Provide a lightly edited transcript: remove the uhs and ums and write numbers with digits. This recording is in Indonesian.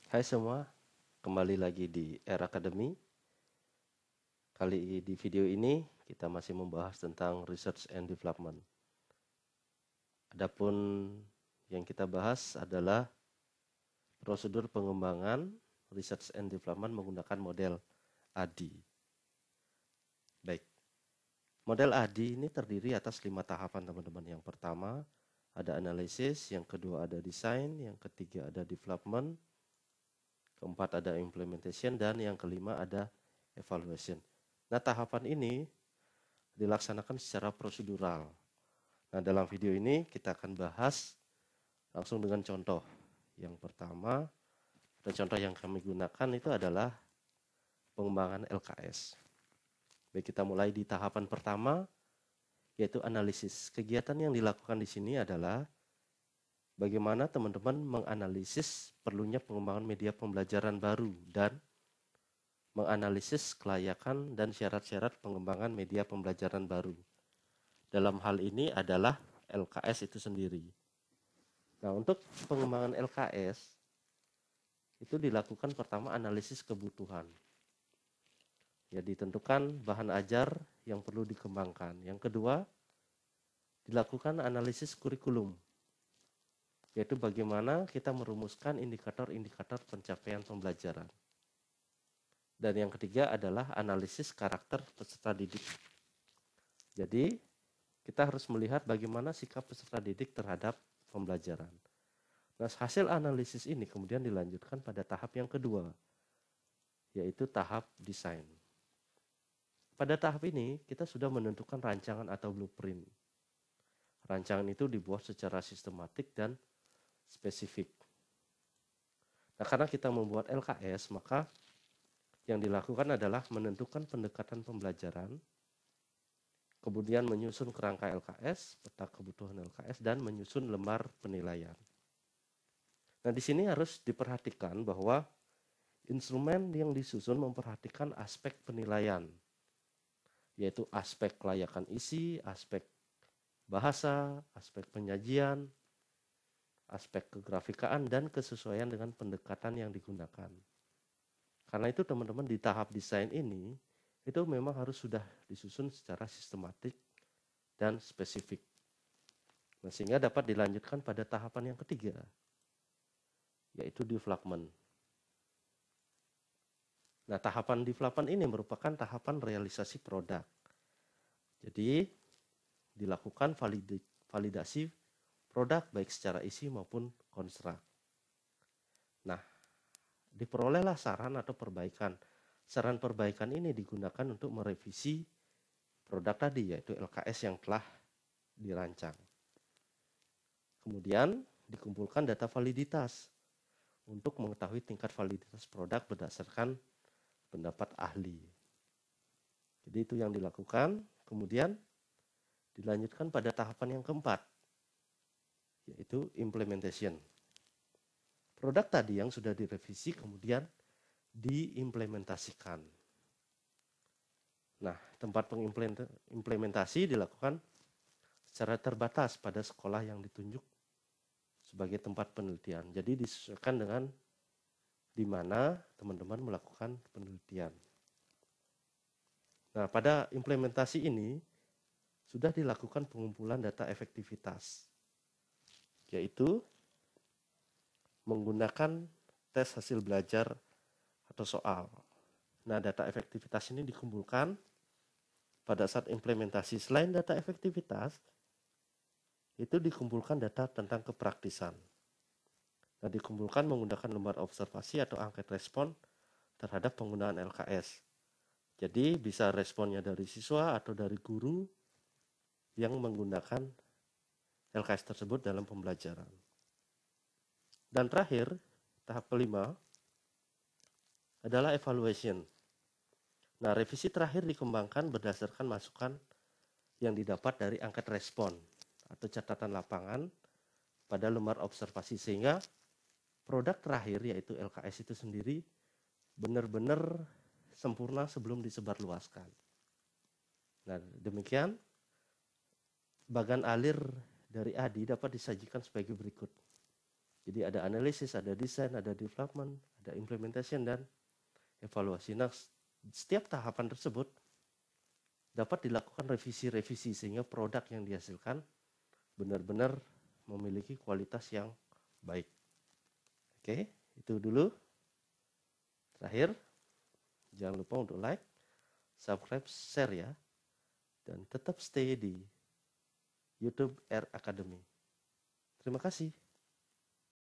Hai semua, kembali lagi di Air Academy. Di video ini kita masih membahas tentang Research and Development. Adapun yang kita bahas adalah prosedur pengembangan Research and Development menggunakan model ADI. Baik, model ADI ini terdiri atas 5 tahapan teman-teman. Yang pertama ada analisis, yang kedua ada design, yang ketiga ada development, keempat ada implementation, dan yang kelima ada evaluation. Nah, tahapan ini dilaksanakan secara prosedural. Nah, dalam video ini kita akan bahas langsung dengan contoh. Yang pertama, dan contoh yang kami gunakan itu adalah pengembangan LKS. Baik, kita mulai di tahapan pertama, yaitu analisis. Kegiatan yang dilakukan di sini adalah bagaimana teman-teman menganalisis perlunya pengembangan media pembelajaran baru dan menganalisis kelayakan dan syarat-syarat pengembangan media pembelajaran baru. Dalam hal ini adalah LKS itu sendiri. Nah, untuk pengembangan LKS itu dilakukan pertama analisis kebutuhan. Ya, ditentukan bahan ajar yang perlu dikembangkan. Yang kedua, dilakukan analisis kurikulum, yaitu bagaimana kita merumuskan indikator-indikator pencapaian pembelajaran. Dan yang ketiga adalah analisis karakter peserta didik. Jadi, kita harus melihat bagaimana sikap peserta didik terhadap pembelajaran. Nah, hasil analisis ini kemudian dilanjutkan pada tahap yang kedua, yaitu tahap desain. Pada tahap ini, kita sudah menentukan rancangan atau blueprint. Rancangan itu dibuat secara sistematik dan spesifik. Nah, karena kita membuat LKS, maka yang dilakukan adalah menentukan pendekatan pembelajaran, kemudian menyusun kerangka LKS, peta kebutuhan LKS, dan menyusun lembar penilaian. Nah, di sini harus diperhatikan bahwa instrumen yang disusun memperhatikan aspek penilaian, yaitu aspek kelayakan isi, aspek bahasa, aspek penyajian, aspek kegrafikaan, dan kesesuaian dengan pendekatan yang digunakan. Karena itu teman-teman di tahap desain ini, itu memang harus sudah disusun secara sistematik dan spesifik. Nah, sehingga dapat dilanjutkan pada tahapan yang ketiga, yaitu development. Nah, tahapan development ini merupakan tahapan realisasi produk. Jadi, dilakukan validasi produk baik secara isi maupun konstruk. Nah, diperolehlah saran atau perbaikan. Saran perbaikan ini digunakan untuk merevisi produk tadi, yaitu LKS yang telah dirancang. Kemudian dikumpulkan data validitas untuk mengetahui tingkat validitas produk berdasarkan pendapat ahli. Jadi itu yang dilakukan. Kemudian dilanjutkan pada tahapan yang keempat, yaitu implementation. Produk tadi yang sudah direvisi kemudian diimplementasikan. Nah, tempat pengimplementasi dilakukan secara terbatas pada sekolah yang ditunjuk sebagai tempat penelitian. Jadi disesuaikan dengan di mana teman-teman melakukan penelitian. Nah, pada implementasi ini sudah dilakukan pengumpulan data efektivitas, yaitu menggunakan tes hasil belajar atau soal. Nah, data efektivitas ini dikumpulkan pada saat implementasi. Selain data efektivitas, itu dikumpulkan data tentang kepraktisan. Nah, dikumpulkan menggunakan lembar observasi atau angket respon terhadap penggunaan LKS. Jadi bisa responnya dari siswa atau dari guru yang menggunakan LKS tersebut dalam pembelajaran. Dan terakhir, tahap kelima adalah evaluation. Nah, revisi terakhir dikembangkan berdasarkan masukan yang didapat dari angket respon atau catatan lapangan pada lembar observasi, sehingga produk terakhir yaitu LKS itu sendiri benar-benar sempurna sebelum disebarluaskan. Nah, demikian bagan alir dari ADI dapat disajikan sebagai berikut. Jadi ada analisis, ada desain, ada development, ada implementation, dan evaluasi. Nah, setiap tahapan tersebut dapat dilakukan revisi-revisi sehingga produk yang dihasilkan benar-benar memiliki kualitas yang baik. Oke, itu dulu. Terakhir, jangan lupa untuk like, subscribe, share ya. Dan tetap stay di YouTube R Academy. Terima kasih.